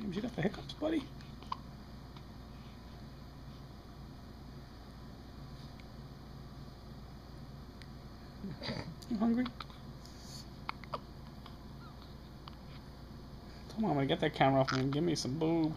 James, you got the hiccups, buddy? You hungry? Come on, I'm gonna get that camera off me and give me some boob.